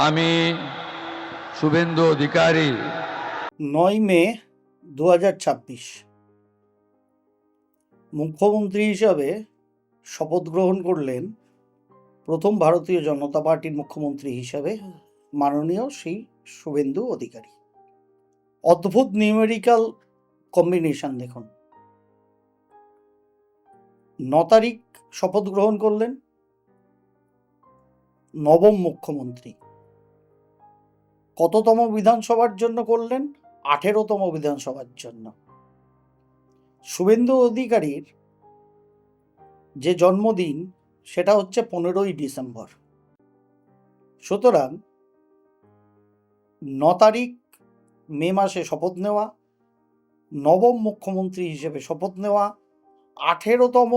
আমি শুভেন্দু অধিকারী 9 মে 2026 মুখ্যমন্ত্রী হিসাবে শপথ গ্রহণ করলেন প্রথম ভারতীয় জনতা পার্টির মুখ্যমন্ত্রী হিসাবে মাননীয় শ্রী শুভেন্দু অধিকারী। অদ্ভুত নিউমেরিক্যাল কম্বিনেশন দেখুন। 9 তারিখ শপথ গ্রহণ করলেন নবম মুখ্যমন্ত্রী। কততম বিধানসভার জন্য করলেন? 18তম বিধানসভার জন্য। শুভেন্দু অধিকারীর যে জন্মদিন সেটা হচ্ছে 15ই ডিসেম্বর। সুতরাং 9 তারিখ মে মাসে শপথ নেওয়া, নবম মুখ্যমন্ত্রী হিসেবে শপথ নেওয়া, 18তম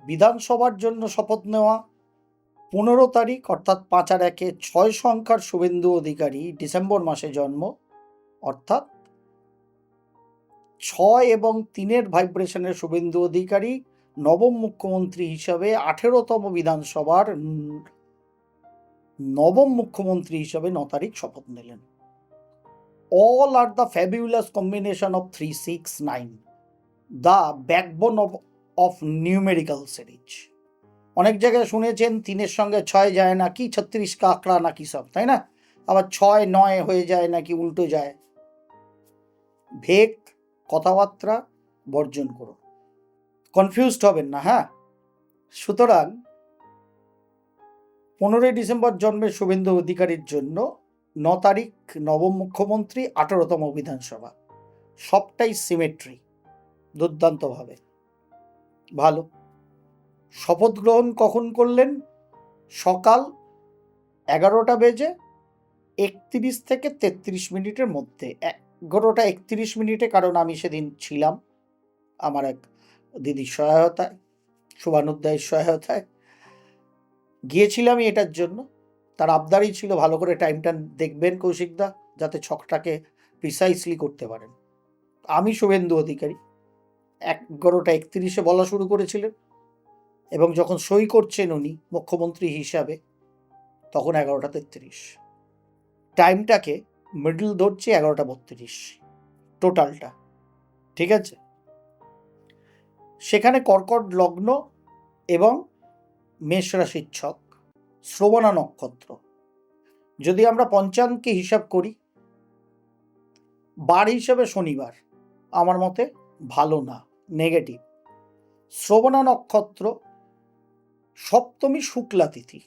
বিধানসভার জন্য শপথ নেওয়া, 15 তারিখ অর্থাৎ 5 আর 1 6 সংখ্যার শুভেন্দু অধিকারী, ডিসেম্বর মাসে জন্ম, অর্থাৎ 6 এবং 3-এর ভাইব্রেশনের শুভেন্দু অধিকারী নবম মুখ্যমন্ত্রী হিসাবে 18তম বিধানসভার নবম মুখ্যমন্ত্রী হিসাবে 9 তারিখ শপথ নিলেন। All are the fabulous combination of 3, 6, 9, the backbone of numerical series. অনেক জায়গায় শুনেছেন 3-এর সঙ্গে 6 যায় নাকি 36 কা আঁকড়া নাকি সব, তাই না? আবার 6 9 হয়ে যায় নাকি উল্টো যায়। ভেক কথাবার্তা বর্জন করুন, কনফিউজড হবেন না। হ্যাঁ, সুতরাং 15 ডিসেম্বর জন্মের শুভেন্দু অধিকারীর জন্য 9 তারিখ নবম মুখ্যমন্ত্রী, 18তম বিধানসভা, সবটাই সিমেট্রি, দুর্দান্তভাবে ভালো। শপথ গ্রহণ কখন করলেন? সকাল 11টা বেজে 31 থেকে 33 মিনিটের মধ্যে। 11টা 31 মিনিটে, কারণ আমি সেদিন ছিলাম আমার এক দিদির সহায়তায়, শুভানুধ্যায়ের সহায়তায় গিয়েছিলাম এটার জন্য। তার আবদারই ছিল ভালো করে টাইমটা দেখবেন কৌশিকদা, যাতে ছকটাকে প্রিসাইসলি করতে পারেন। আমি শুভেন্দু অধিকারী 11টা 31-এ বলা শুরু করেছিলেন, এবং যখন সই করছেন উনি মুখ্যমন্ত্রী হিসাবে তখন 11টা 33। টাইমটাকে মিডল ধরছি 11টা 32 টোটালটা, ঠিক আছে? সেখানে কর্কট লগ্ন এবং মেষ রাশির ছক, শ্রবণা নক্ষত্র। যদি আমরা পঞ্চাঙ্গকে হিসাব করি, বার হিসাবে শনিবার আমার মতে ভালো না, নেগেটিভ। শ্রবণা নক্ষত্র, সপ্তমী শুক্লা তিথি,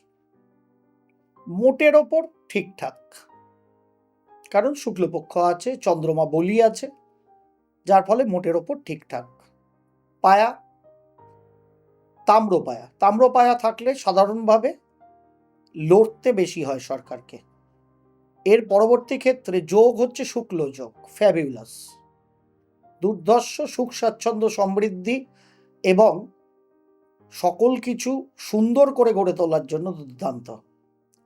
মোটের ওপর ঠিকঠাক, কারণ শুক্লপক্ষ আছে, চন্দ্রমা বলি আছে, যার ফলে মোটের ওপর ঠিকঠাক। পায়া তাম্রপায়া, তাম্রপায়া থাকলে সাধারণভাবে লড়তে বেশি হয় সরকারকে। এর পরবর্তী ক্ষেত্রে যোগ হচ্ছে শুক্ল যোগ, ফ্যাবিউলাস, দুর্ধর্ষ, সুখ স্বাচ্ছন্দ্য সমৃদ্ধি এবং সকল কিছু সুন্দর করে গড়ে তোলার জন্য দুর্দান্ত।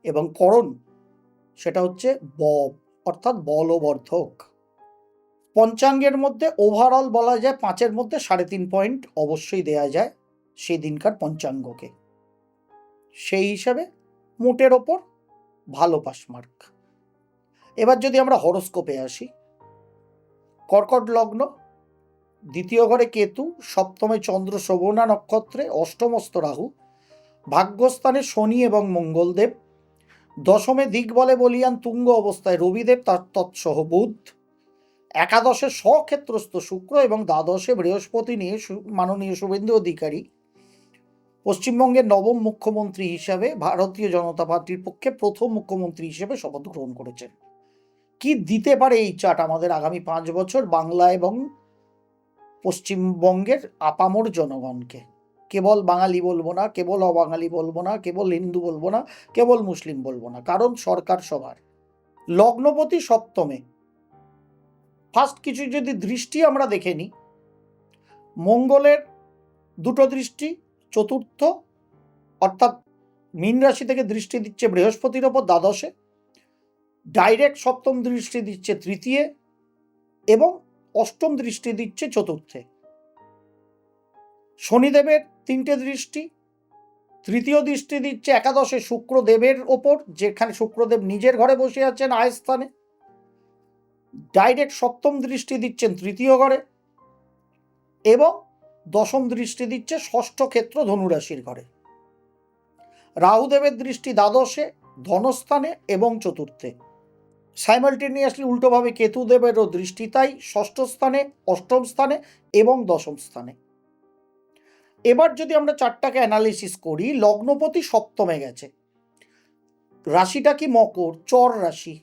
এবং করণ সেটা হচ্ছে বব, অর্থাৎ বলবর্ধক। পঞ্চাঙ্গের মধ্যে ওভারঅল বলা যায় 5-এর মধ্যে 3.5 পয়েন্ট অবশ্যই দেয়া যায় সেই দিনকার পঞ্চাঙ্গকে। সেই হিসাবে মোটের ওপর ভালো পাসমার্ক। এবার যদি আমরা হরোস্কোপে আসি, কর্কট লগ্ন, দ্বিতীয় ঘরে কেতু, সপ্তমে চন্দ্র শ্রবণা নক্ষত্রে, অষ্টমস্ত রাহু, ভাগ্যস্থানে শনি এবং মঙ্গলদেব, দশমে দিক বলে বলিয়ান তুঙ্গ অবস্থায় রবিদেব তার তৎসহ বুধ, একাদশে স্বক্ষেত্রস্থ শুক্র এবং দ্বাদশে বৃহস্পতি নিয়ে মাননীয় শুভেন্দু অধিকারী পশ্চিমবঙ্গের নবম মুখ্যমন্ত্রী হিসাবে ভারতীয় জনতা পার্টির পক্ষে প্রথম মুখ্যমন্ত্রী হিসেবে শপথ গ্রহণ করেছেন। কি দিতে পারে এই চার্ট আমাদের আগামী 5 বছর বাংলা এবং পশ্চিমবঙ্গের আপামর জনগণকে? কেবল বাঙালি বলবো না, কেবল অবাঙালি বলবো না, কেবল হিন্দু বলবো না, কেবল মুসলিম বলবো না, কারণ সরকার সবার। লগ্নপতি সপ্তমে, ফার্স্ট কিছু যদি দৃষ্টি আমরা দেখে নিই, মঙ্গলের 2টো দৃষ্টি, চতুর্থ অর্থাৎ মীন রাশি থেকে দৃষ্টি দিচ্ছে বৃহস্পতির ওপর দ্বাদশে, ডাইরেক্ট সপ্তম দৃষ্টি দিচ্ছে তৃতীয়, এবং অষ্টম দৃষ্টি দিচ্ছে চতুর্থে। শনিদেবের 3টে দৃষ্টি, তৃতীয় দৃষ্টি দিচ্ছে একাদশে শুক্রদেবের ওপর, যেখানে শুক্রদেব নিজের ঘরে বসে আছেন আয় স্থানে। ডাইরেক্ট সপ্তম দৃষ্টি দিচ্ছেন তৃতীয় ঘরে, এবং দশম দৃষ্টি দিচ্ছে ষষ্ঠ ক্ষেত্র ধনুরাশির ঘরে। রাহুদেবের দৃষ্টি দ্বাদশে, ধনস্থানে এবং চতুর্থে। সাইমালটেনিয়াসলি উল্টোভাবে কেতুদেবেরও দৃষ্টি তাই ষষ্ঠ স্থানে, অষ্টম স্থানে এবং দশম স্থানে। এবার যদি আমরা চারটাকে অ্যানালিসিস করি, লগ্নপতি সপ্তমে গেছে, রাশিটা কি মকর, চর রাশি।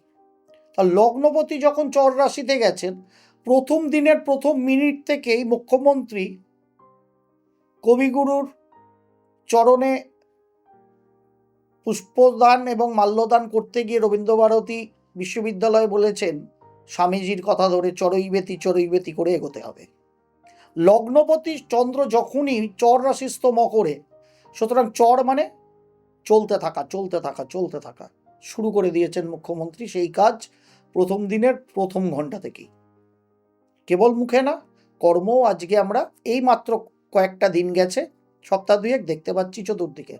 তা লগ্নপতি যখন চর রাশিতে গেছেন, প্রথম দিনের প্রথম মিনিট থেকেই মুখ্যমন্ত্রী কবিগুরুর চরণে পুষ্পদান এবং মাল্যদান করতে গিয়ে রবীন্দ্রভারতী বিশ্ববিদ্যালয়ে বলেছেন, স্বামীজির কথা ধরে চরৈবেতি চরৈবেতি করে এগোতে হবে। লগ্নপতি চন্দ্র যখনই চর রাশিস্থ মকরে, সুতরাং চর মানে চলতে থাকা চলতে থাকা চলতে থাকা শুরু করে দিয়েছেন মুখ্যমন্ত্রী সেই কাজ প্রথম দিনের প্রথম ঘন্টা থেকেই। কেবল মুখে না, কর্মও আজকে আমরা এই মাত্র কয়েকটা দিন গেছে, সপ্তাহ দুয়েক দেখতে পাচ্ছি চতুর্দিকে।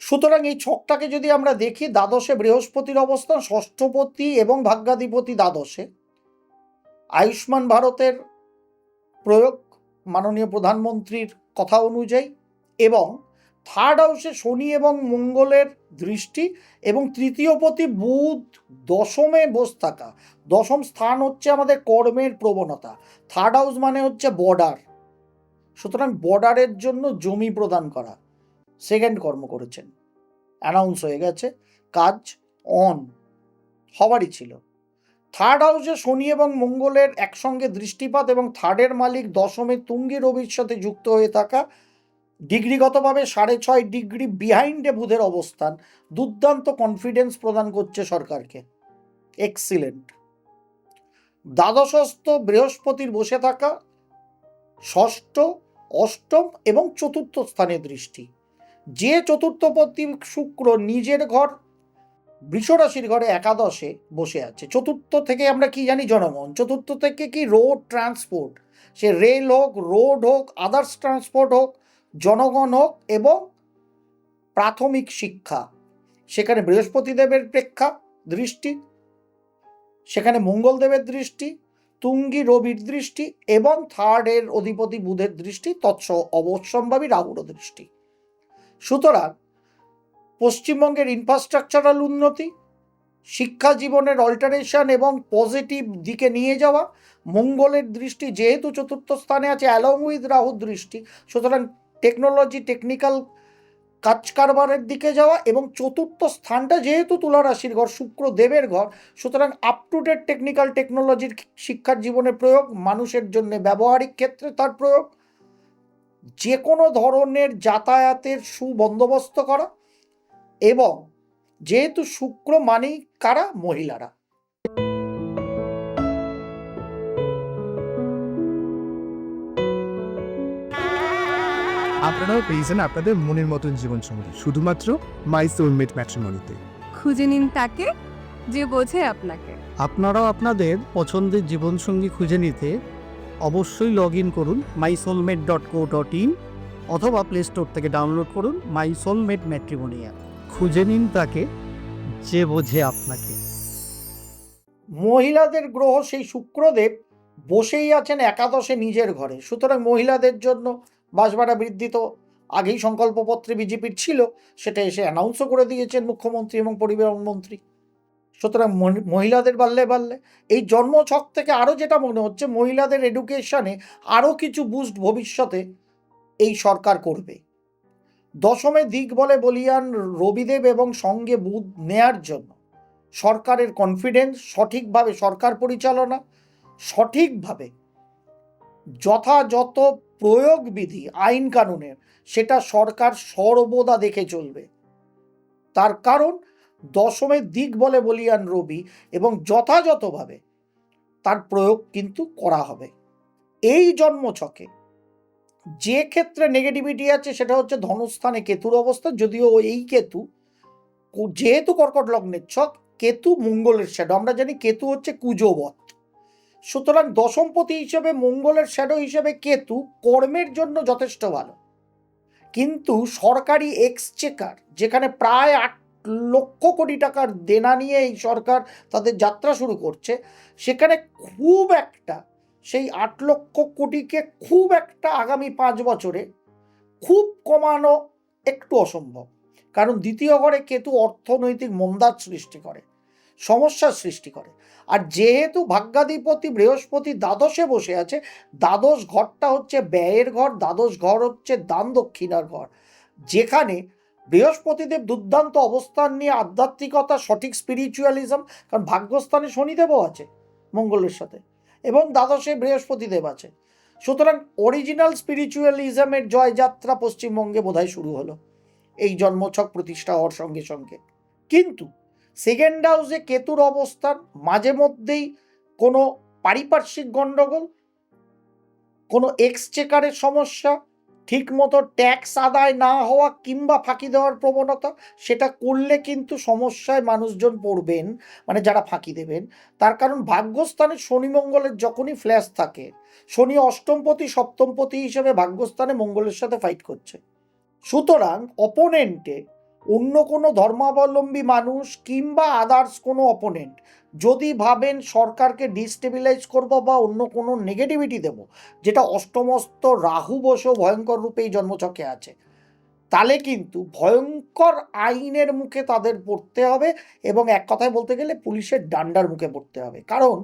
সুতরাং এই ছকটাকে যদি আমরা দেখি, দ্বাদশে বৃহস্পতির অবস্থান, ষষ্ঠপতি এবং ভাগ্যাধিপতি দ্বাদশে, আয়ুষ্মান ভারতের প্রয়োগ মাননীয় প্রধানমন্ত্রীর কথা অনুযায়ী, এবং থার্ড হাউসে শনি এবং মঙ্গলের দৃষ্টি, এবং তৃতীয়পতি বুধ দশমে বসে থাকা। দশম স্থান হচ্ছে আমাদের কর্মের প্রবণতা, থার্ড হাউস মানে হচ্ছে বর্ডার, সুতরাং বর্ডারের জন্য জমি প্রদান করা, সেকেন্ড কর্ম করেছেন, অ্যানাউন্স হয়ে গেছে, কাজ অন হওয়ারই ছিল। থার্ড হাউসে শনি এবং মঙ্গলের একসঙ্গে দৃষ্টিপাত এবং থার্ডের মালিক দশমে তুঙ্গি রবির সাথে যুক্ত হয়ে থাকা, ডিগ্রিগতভাবে 6.5 ডিগ্রি বিহাইন্ডে বুধের অবস্থান দুর্দান্ত কনফিডেন্স প্রদান করছে সরকারকে, এক্সিলেন্ট। দ্বাদশস্থ বৃহস্পতির বসে থাকা ষষ্ঠ, অষ্টম এবং চতুর্থ স্থানে দৃষ্টি, যে চতুর্থপতি শুক্র নিজের ঘর বৃষ রাশির ঘরে একাদশে বসে আছে। চতুর্থ থেকে আমরা কি জানি, জনগণ। চতুর্থ থেকে কি, রোড ট্রান্সপোর্ট, সে রেল হোক, রোড হোক, আদার্স ট্রান্সপোর্ট হোক, জনগণ হোক, এবং প্রাথমিক শিক্ষা, সেখানে বৃহস্পতিদেবের প্রেক্ষা দৃষ্টি, সেখানে মঙ্গলদেবের দৃষ্টি, তুঙ্গি রবির দৃষ্টি, এবং থার্ডের অধিপতি বুধের দৃষ্টি, অবশ্যম্ভাবী রাহুর দৃষ্টি। সুতরাং পশ্চিমবঙ্গের ইনফ্রাস্ট্রাকচারাল উন্নতি, শিক্ষা জীবনের অল্টারেশন এবং পজিটিভ দিকে নিয়ে যাওয়া, মঙ্গলের দৃষ্টি যেহেতু চতুর্থ স্থানে আছে অ্যালং উইথ রাহুর দৃষ্টি, সুতরাং টেকনোলজি, টেকনিক্যাল কাজ কারবারের দিকে যাওয়া, এবং চতুর্থ স্থানটা যেহেতু তুলা রাশির ঘর, শুক্র দেবের ঘর, সুতরাং আপ টু ডেট টেকনিক্যাল টেকনোলজির শিক্ষার জীবনে প্রয়োগ, মানুষের জন্য ব্যবহারিক ক্ষেত্রে তার প্রয়োগ, যে কোনো ধরনের যাতায়াতের সুবন্দোবস্ত করা, এবং যেহেতু শুক্র মানেই কারা, মহিলারা। আপনারাও পেয়েছেন আপনাদের মনের মতন জীবনসঙ্গী শুধুমাত্র মাই সোলমেট ম্যাট্রিমনিতে। খুঁজে নিন তাকে যে বোঝে আপনাকে। আপনারাও আপনাদের পছন্দের জীবনসঙ্গী খুঁজে নিতে অবশ্যই লগ ইন করুন mysoulmate.co.in অথবা প্লে স্টোর থেকে ডাউনলোড করুন মাই সোলমেট ম্যাট্রিমোনিয়া। খুঁজে নিন তাকে যে বোঝে আপনাকে। মহিলাদের গ্রহ সেই শুক্রদেব বসেই আছেন একাদশে নিজের ঘরে, সুতরাং মহিলাদের জন্য বাসভাড়া বৃদ্ধি তো আগেই সংকল্পপত্রে বিজেপির ছিল, সেটা এসে অ্যানাউন্সও করে দিয়েছেন মুখ্যমন্ত্রী এবং পরিবহন মন্ত্রী। সুতরাং মহিলাদের বাড়লে বাড়লে এই জন্মছক থেকে আরও যেটা মনে হচ্ছে, মহিলাদের এডুকেশনে আরও কিছু বুস্ট ভবিষ্যতে এই সরকার করবে। দশমে দিক বলে বলিয়ান রবিদেব এবং সঙ্গে বুধ নেয়ার জন্য সরকারের কনফিডেন্স, সঠিকভাবে সরকার পরিচালনা, সঠিকভাবে যথাযথ প্রয়োগবিধি আইন কানুনের, সেটা সরকার সর্বদা দেখে চলবে। তার কারণ দশমের দিক বলে বলিয়ান রবি, এবং যথাযথভাবে তার প্রয়োগ কিন্তু করা হবে। এই জন্মছকে যে ক্ষেত্রে নেগেটিভিটি আছে সেটা হচ্ছে ধনস্থানে কেতুর অবস্থা, যদিও এই কেতু যেহেতু কর্কট লগ্নের ছক, কেতু মঙ্গলের শ্যাডো, আমরা জানি কেতু হচ্ছে কুজবৎ, সুতরাং দশমপতি হিসেবে মঙ্গলের শ্যাডো হিসেবে কেতু কর্মের জন্য যথেষ্ট ভালো। কিন্তু সরকারি এক্সচেকার, যেখানে প্রায় 8 লক্ষ কোটি টাকার দেনা নিয়ে এই সরকার তাদের যাত্রা শুরু করছে, সেখানে খুব একটা সেই 8 লক্ষ কোটিকে খুব একটা আগামী 5 বছরে খুব কমানো একটু অসম্ভব। কারণ দ্বিতীয় ঘরে কেতু অর্থনৈতিক মন্দার সৃষ্টি করে, সমস্যার সৃষ্টি করে। আর যেহেতু ভাগ্যাধিপতি বৃহস্পতি দ্বাদশে বসে আছে, দ্বাদশ ঘরটা হচ্ছে ব্যয়ের ঘর, দ্বাদশ ঘর হচ্ছে দান দক্ষিণার ঘর, যেখানে বৃহস্পতিদেব দুর্দান্ত অবস্থান নিয়ে আধ্যাত্মিকতা, সঠিক স্পিরিচুয়ালিজম, কারণ ভাগ্যস্থানে শনিদেবও আছে মঙ্গলের সাথে, এবং দ্বাদশে বৃহস্পতিদেব আছে। সুতরাং অরিজিনাল স্পিরিচুয়ালিজমের জয়যাত্রা পশ্চিমবঙ্গে বোধহয় শুরু হলো এই জন্মছক প্রতিষ্ঠা হওয়ার সঙ্গে সঙ্গে। কিন্তু সেকেন্ড হাউসে কেতুর অবস্থান, মাঝে মধ্যেই কোনো পারিপার্শ্বিক গণ্ডগোল, কোনো এক্সচেকারের সমস্যা, ঠিকমতো ট্যাক্স আদায় না হওয়া কিংবা ফাঁকি দেওয়ার প্রবণতা, সেটা করলে কিন্তু সমস্যায় মানুষজন পড়বেন, মানে যারা ফাঁকি দেবেন। তার কারণ ভাগ্যস্থানে শনি মঙ্গলের যখনই ফ্ল্যাশ থাকে, শনি অষ্টমপতি সপ্তমপতি হিসেবে ভাগ্যস্থানে মঙ্গলের সাথে ফাইট করছে। সুতরাং অপোনেন্টে অন্য কোনো ধর্মাবলম্বী মানুষ কিংবা আদার্স কোনো অপোনেন্ট যদি ভাবেন সরকারকে ডিস্টেবিলাইজ করব বা অন্য কোনো নেগেটিভিটি দেব, যেটা অষ্টমস্ত রাহু বসেও ভয়ঙ্কর রূপে এই জন্মছকে আছে, তাহলে কিন্তু ভয়ঙ্কর আইনের মুখে তাদের পড়তে হবে, এবং এক কথায় বলতে গেলে পুলিশের ডান্ডার মুখে পড়তে হবে। কারণ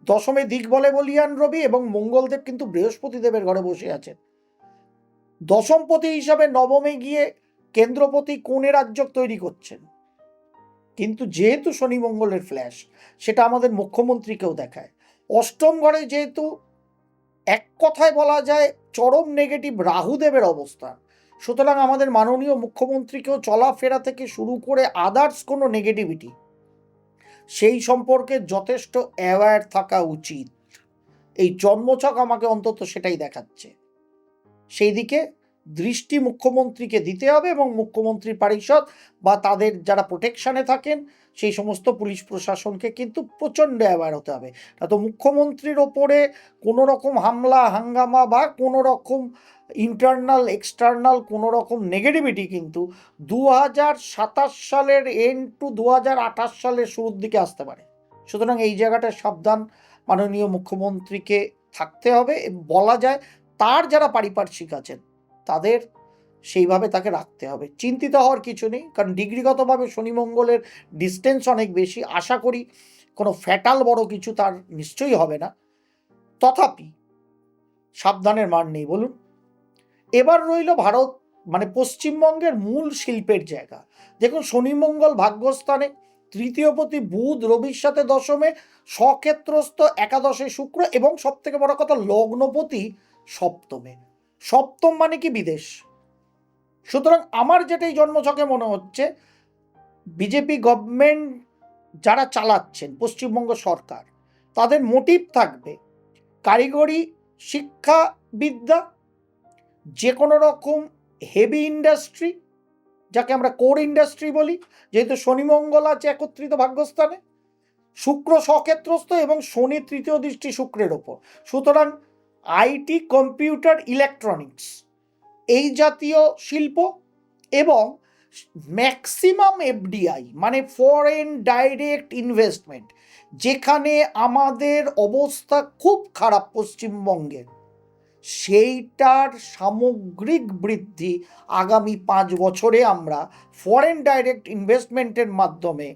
দশমে দিগ্বলে বলিয়ান রবি এবং মঙ্গলদেব কিন্তু বৃহস্পতিদেবের ঘরে বসে আছেন। দশমপতি হিসাবে নবমে গিয়ে কেন্দ্রপতি কোণে রাজ্য তৈরি করছেন, কিন্তু যেহেতু শনি মঙ্গলের ফ্ল্যাশ, সেটা আমাদের মুখ্যমন্ত্রীকেও দেখায়। অষ্টম ঘরে যেহেতু এক কথায় বলা যায় চরম নেগেটিভ রাহুদেবের অবস্থান, সুতরাং আমাদের মাননীয় মুখ্যমন্ত্রীকেও চলাফেরা থেকে শুরু করে আদার্স কোনো নেগেটিভিটি, সেই সম্পর্কে যথেষ্ট অ্যাওয়্যার থাকা উচিত। এই জন্মছক আমাকে অন্তত সেটাই দেখাচ্ছে। সেই দিকে দৃষ্টি মুখ্যমন্ত্রীকে দিতে হবে, এবং মুখ্যমন্ত্রী পরিষদ বা তাদের যারা প্রোটেকশনে থাকেন সেই সমস্ত পুলিশ প্রশাসনকে কিন্তু প্রচণ্ড অ্যাওয়্যার হতে হবে। না তো মুখ্যমন্ত্রীর ওপরে কোনো রকম হামলা হাঙ্গামা বা কোনো রকম ইন্টারনাল এক্সটার্নাল কোনো রকম নেগেটিভিটি কিন্তু 2027 সালের এন্ড টু 2028 সালের শুরুর দিকে আসতে পারে। সুতরাং এই জায়গাটা সাবধান মাননীয় মুখ্যমন্ত্রীকে থাকতে হবে। বলা যায় তার যারা পারিপার্শ্বিক আছেন তাদের সেইভাবে তাকে রাখতে হবে। চিন্তিত হওয়ার কিছু নেই, কারণ ডিগ্রিগতভাবে শনি মঙ্গলের ডিস্টেন্স অনেক বেশি। আশা করি কোনো ফ্যাটাল বড় কিছু তার নিশ্চয়ই হবে না, তথাপি সাবধানের মান নেই বলুন। এবার রইল ভারত, মানে পশ্চিমবঙ্গের মূল শিল্পের জায়গা। দেখুন, শনি মঙ্গল ভাগ্যস্থানে, তৃতীয়পতি বুধ রবির সাথে দশমে, স্বক্ষেত্রস্থ একাদশে শুক্র, এবং সব থেকে বড় কথা লগ্নপতি সপ্তমে। সপ্তম মানে কি? বিদেশ। সুতরাং আমার যেটাই জন্মছকে মনে হচ্ছে, বিজেপি গভর্নমেন্ট যারা চালাচ্ছেন, পশ্চিমবঙ্গ সরকার, তাদের মোটিভ থাকবে কারিগরি শিক্ষাবিদ্যা, যে কোনো রকম হেভি ইন্ডাস্ট্রি, যাকে আমরা কোর ইন্ডাস্ট্রি বলি, যেহেতু শনি মঙ্গল আছে একত্রিত ভাগ্যস্থানে, শুক্র স্বক্ষেত্রস্থ এবং শনি তৃতীয় দৃষ্টি শুক্রের ওপর। সুতরাং আইটি, কম্পিউটার, ইলেকট্রনিক্স, এই জাতীয় শিল্প, এবং ম্যাক্সিমাম এফডিআই মানে ফরেন ডাইরেক্ট ইনভেস্টমেন্ট, যেখানে আমাদের অবস্থা খুব খারাপ পশ্চিমবঙ্গের, সেইটার সামগ্রিক বৃদ্ধি আগামী 5 বছরে আমরা ফরেন ডাইরেক্ট ইনভেস্টমেন্টের মাধ্যমে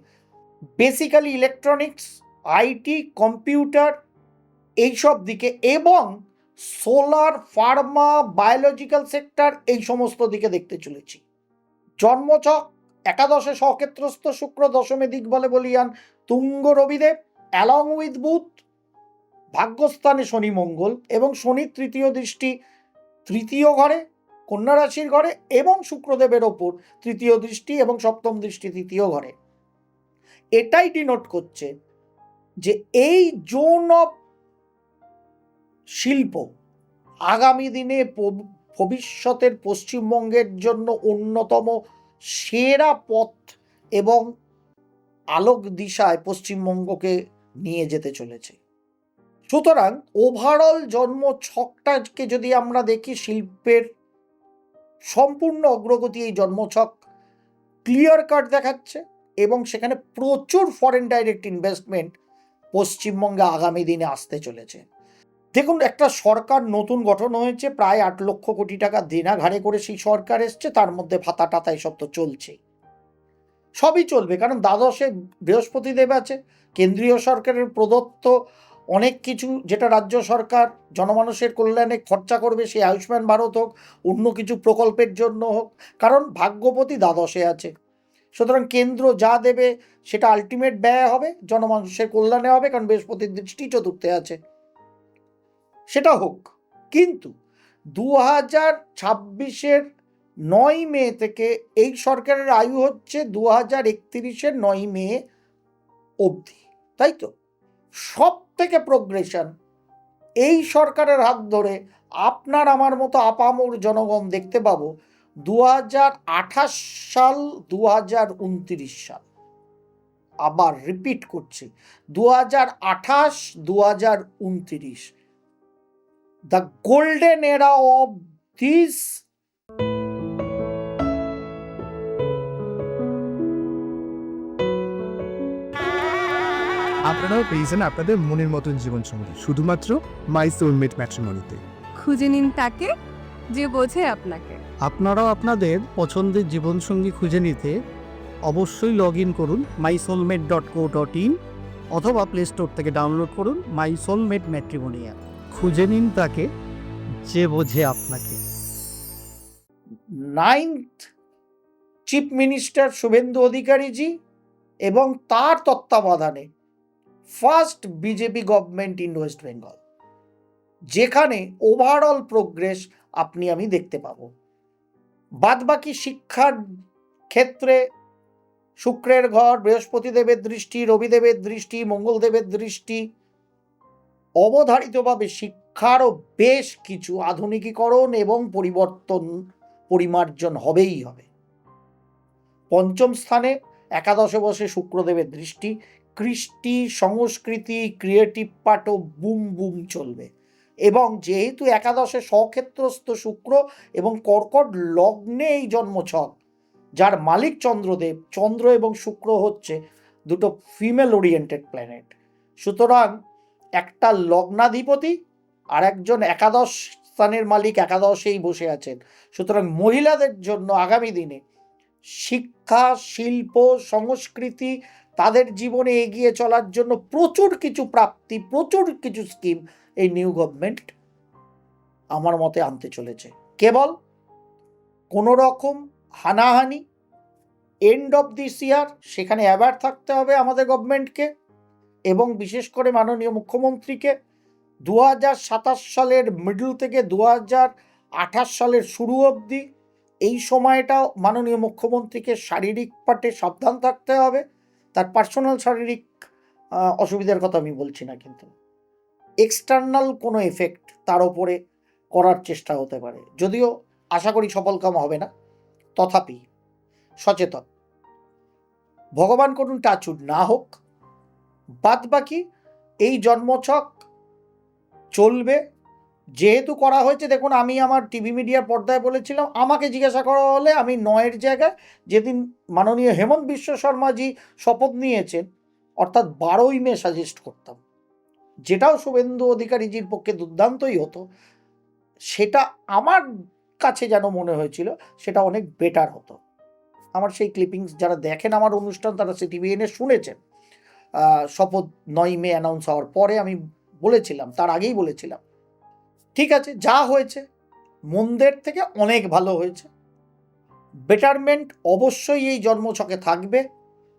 বেসিক্যালি ইলেকট্রনিক্স, আইটি, কম্পিউটার, এইসব দিকে, এবং সোলার, ফার্মা, বায়োলজিক্যাল সেক্টর, এই সমস্ত দিকে দেখতে চলেছি। জন্মছক একাদশে স্বক্ষেত্রস্থ শুক্র, দশমে দিগ্বলে বলিয়ান তুঙ্গ রবিদেব, অ্যালং উইথ বুধ, ভাগ্যস্থানে শনি মঙ্গল, এবং শনির তৃতীয় দৃষ্টি তৃতীয় ঘরে, কন্যা রাশির ঘরে, এবং শুক্রদেবের ওপর তৃতীয় দৃষ্টি এবং সপ্তম দৃষ্টি তৃতীয় ঘরে। এটাই ডিনোট করছে যে এই জোন অফ শিল্প আগামী দিনে ভবিষ্যতের পশ্চিমবঙ্গের জন্য অন্যতম সেরা পথ এবং আলোক দিশায় পশ্চিমবঙ্গকে নিয়ে যেতে চলেছে। সুতরাং ওভারঅল জন্ম ছকটাকে যদি আমরা দেখি শিল্পের সম্পূর্ণ অগ্রগতি এই জন্মছক ক্লিয়ার কাট দেখাচ্ছে এবং সেখানে প্রচুর ফরেন ডাইরেক্ট ইনভেস্টমেন্ট পশ্চিমবঙ্গে আগামী দিনে আসতে চলেছে। দেখুন, একটা সরকার নতুন গঠন হয়েছে, প্রায় 8 লক্ষ কোটি টাকা দেনা ঘাড়ে করে সেই সরকার এসছে, তার মধ্যে ভাতা টাতা এসব তো চলছেই, সবই চলবে, কারণ দ্বাদশে বৃহস্পতিদেব আছে। কেন্দ্রীয় সরকারের প্রদত্ত অনেক কিছু যেটা রাজ্য সরকার জনমানুষের কল্যাণে খরচা করবে, সেই আয়ুষ্মান ভারত হোক, অন্য কিছু প্রকল্পের জন্য হোক, কারণ ভাগ্যপতি দ্বাদশে আছে। সুতরাং কেন্দ্র যা দেবে সেটা আলটিমেট ব্যয় হবে, জনমানুষের কল্যাণে হবে, কারণ বৃহস্পতির দৃষ্টি চতুর্থে আছে, সেটা হোক। কিন্তু 2026-এর 9 মে থেকে এই সরকারের আয়ু হচ্ছে 2031-এর 9 মে অবধি, তাই তো? সব থেকে প্রোগ্রেশন এই সরকারের হাত ধরে আপনার আমার মতো আপামর জনগণ দেখতে পাবো 2028 সাল, 2029 সাল। আবার রিপিট করছি, 2028, 2029, দ্য গোল্ডেন এরা অফ দিস আপনারাও পেয়েছেন আপনাদের মনের মতন জীবনসঙ্গী শুধুমাত্র মাই সোলমেট ম্যাট্রিমনিতে। খুঁজে নিন তাকে যে বোঝে আপনাকে। আপনারাও আপনাদের পছন্দের জীবনসঙ্গী খুঁজে নিতে অবশ্যই লগ ইন করুন mysoulmate.co.in অথবা প্লে স্টোর থেকে ডাউনলোড করুন মাই সোলমেট ম্যাট্রিমনি অ্যাপ। খুঁজে নিন তাকে যে বোঝে আপনাকে। 9th চিফ মিনিস্টার শুভেন্দু অধিকারীজি এবং তার তত্ত্বাবধানে first BJP government in West Bengal, যেখানে ওভারঅল প্রোগ্রেস আপনি আমি দেখতে পাবো। বাদবাকি শিক্ষার ক্ষেত্রে শুক্রের ঘর, বৃহস্পতিদেবের দৃষ্টি, রবিদেবের দৃষ্টি, মঙ্গলদেবের দৃষ্টি, অবধারিতভাবে শিক্ষারও বেশ কিছু আধুনিকীকরণ এবং পরিবর্তন পরিমার্জন হবেই হবে। পঞ্চম স্থানে একাদশে বসে শুক্রদেবের দৃষ্টি, কৃষ্টি, সংস্কৃতি, ক্রিয়েটিভ পার্টও বুম বুম চলবে। এবং যেহেতু একাদশে স্বক্ষেত্রস্থ শুক্র এবং কর্কট লগ্নে এই জন্মছক, যার মালিক চন্দ্রদেব, চন্দ্র এবং শুক্র হচ্ছে দুটো ফিমেল ওরিয়েন্টেড প্ল্যানেট, সুতরাং একটা লগ্নাধিপতি আর একজন একাদশ স্থানের মালিক একাদশেই বসে আছেন। সুতরাং মহিলাদের জন্য আগামী দিনে শিক্ষা, শিল্প, সংস্কৃতি, তাদের জীবনে এগিয়ে চলার জন্য প্রচুর কিছু প্রাপ্তি, প্রচুর কিছু স্কিম এই নিউ গভর্নমেন্ট আমার মতে আনতে চলেছে। কেবল কোনো রকম হানাহানি এন্ড অফ দিস ইয়ার সেখানে অ্যাওয়্যার থাকতে হবে আমাদের গভর্নমেন্টকে এবং বিশেষ করে মাননীয় মুখ্যমন্ত্রীকে। 2027 সালের মিডল থেকে 2028 সালের শুরু অবধি এই সময়টা মাননীয় মুখ্যমন্ত্রীকে শারীরিক পাটে সাবধান থাকতে হবে। তার পার্সোনাল শারীরিক অসুবিধার কথা আমি বলছি না, কিন্তু এক্সটার্নাল কোনো এফেক্ট তার ওপরে করার চেষ্টা হতে পারে, যদিও আশা করি সফলকাম হবে না, তথাপি সচেতন। ভগবান করুন টাচুড না হোক। বাদ বাকি এই জন্মছক চলবে, যেহেতু করা হয়েছে। দেখুন, আমি আমার টিভি মিডিয়ার পর্দায় বলেছিলাম, আমাকে জিজ্ঞাসা করা হলে আমি 9-এর জায়গায় যেদিন মাননীয় হেমন্ত বিশ্ব শর্মাজি শপথ নিয়েছেন অর্থাৎ 12ই মে সাজেস্ট করতাম, যেটাও শুভেন্দু অধিকারীজির পক্ষে দুর্দান্তই হতো। সেটা আমার কাছে যেন মনে হয়েছিল সেটা অনেক বেটার হতো। আমার সেই ক্লিপিংস যারা দেখেন আমার অনুষ্ঠান তারা CTVN-এ শুনেছেন। শপথ 9 মে অ্যানাউন্স হওয়ার পরে আমি বলেছিলাম, তার আগেই বলেছিলাম, ঠিক আছে, যা হয়েছে মন্দের থেকে অনেক ভালো হয়েছে। বেটারমেন্ট অবশ্যই এই জন্মছকে থাকবে,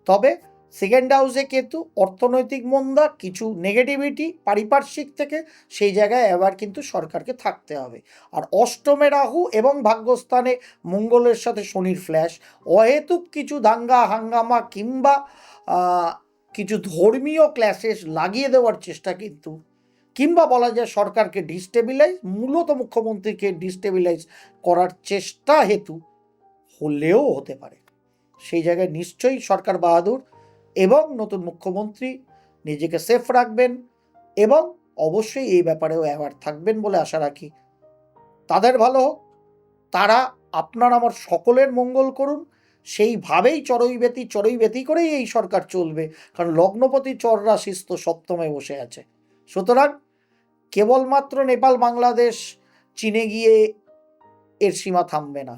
তবে সেকেন্ড হাউসে কেতু, অর্থনৈতিক মন্দা, কিছু নেগেটিভিটি পারিপার্শ্বিক থেকে, সেই জায়গায় এবার কিন্তু সরকারকে থাকতে হবে। আর অষ্টমে রাহু এবং ভাগ্যস্থানে মঙ্গলের সাথে শনির ফ্ল্যাশ, অহেতুক কিছু দাঙ্গা হাঙ্গামা কিংবা কিছু ধর্মীয় ক্ল্যাশেস লাগিয়ে দেওয়ার চেষ্টা কিন্তু, কিংবা বলা যায় সরকারকে ডিস্টেবিলাইজ, মূলত মুখ্যমন্ত্রীকে ডিস্টেবিলাইজ করার চেষ্টা হেতু হলেও হতে পারে। সেই জায়গায় নিশ্চয়ই সরকার বাহাদুর এবং নতুন মুখ্যমন্ত্রী নিজেকে সেফ রাখবেন এবং অবশ্যই এই ব্যাপারেও অ্যাওয়ার থাকবেন বলে আশা রাখি। তাদের ভালো হোক, তারা আপনার আমার সকলের মঙ্গল করুন। সেইভাবেই চড়ই বেতি করেই এই সরকার চলবে, কারণ লগ্নপতি চর রাশিস্থ সপ্তমে বসে আছে। সুতরাং কেবলমাত্র নেপাল, বাংলাদেশ, চীনে গিয়ে এর সীমা থামবে না,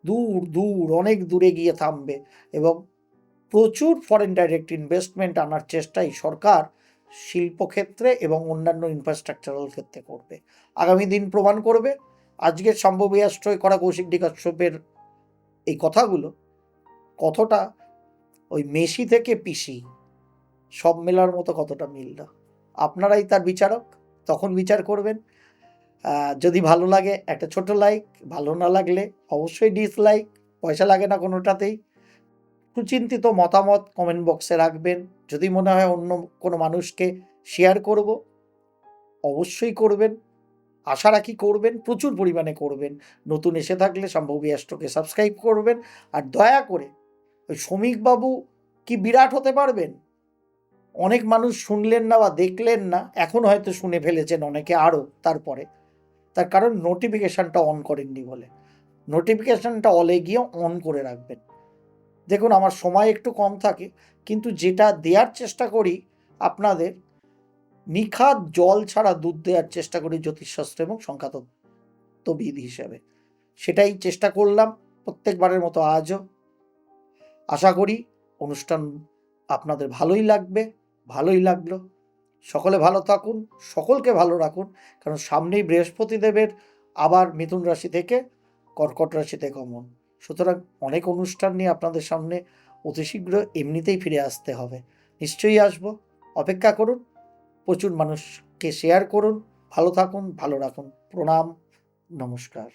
দূর দূর অনেক দূরে গিয়ে থামবে, এবং প্রচুর ফরেন ডাইরেক্ট ইনভেস্টমেন্ট আনার চেষ্টাই সরকার শিল্পক্ষেত্রে এবং অন্যান্য ইনফ্রাস্ট্রাকচারাল ক্ষেত্রে করবে। আগামী দিন প্রমাণ করবে আজকের সম্ভবী অ্যাস্ট্রয় করা কৌশিক ডি কাশ্যপের এই কথাগুলো কতটা ওই মেসি থেকে পিসি সব মেলার মতো কতটা মিল না। আপনারাই তার বিচারক, তখন বিচার করবেন। যদি ভালো লাগে একটা ছোট লাইক, ভালো না লাগলে অবশ্যই ডিসলাইক, পয়সা লাগে না কোনোটাতেই। সুচিন্তিত মতামত কমেন্ট বক্সে রাখবেন। যদি মনে হয় অন্য কোনো মানুষকে শেয়ার করব, অবশ্যই করবেন। আশা রাখি করবেন, প্রচুর পরিমাণে করবেন। নতুন এসে থাকলে সম্ভবী অ্যাস্ট্রোকে সাবস্ক্রাইব করবেন। আর দয়া করে ওই শ্রমিকবাবু কি বিরাট হতে পারবেন? অনেক মানুষ শুনলেন না বা দেখলেন না, এখন হয়তো শুনে ফেলেছেন অনেকে আরও তারপরে, তার কারণ নোটিফিকেশানটা অন করেননি বলে। নোটিফিকেশানটা অলে গিয়ে অন করে রাখবেন। দেখুন, আমার সময় একটু কম থাকে, কিন্তু যেটা দেওয়ার চেষ্টা করি আপনাদের, নিখাদ জল ছাড়া দুধ দেওয়ার চেষ্টা করি জ্যোতিষশাস্ত্র এবং সংখ্যাতত্ত্ববিদ হিসেবে। সেটাই চেষ্টা করলাম প্রত্যেকবারের মতো আজও। আশা করি অনুষ্ঠান আপনাদের ভালোই লাগলো। সকলে ভালো থাকুন, সকলকে ভালো রাখুন, কারণ সামনেই বৃহস্পতি দেবের আবার মিথুন রাশি থেকে কর্কট রাশিতে গমন। সুতরাং অনেক অনুষ্ঠান নিয়ে আপনাদের সামনে অতি শীঘ্র এমনিতেই ফিরে আসতে হবে। নিশ্চয়ই আসবো, অপেক্ষা করুন। প্রচুর মানুষকে শেয়ার করুন। ভালো থাকুন, ভালো রাখুন। প্রণাম, নমস্কার।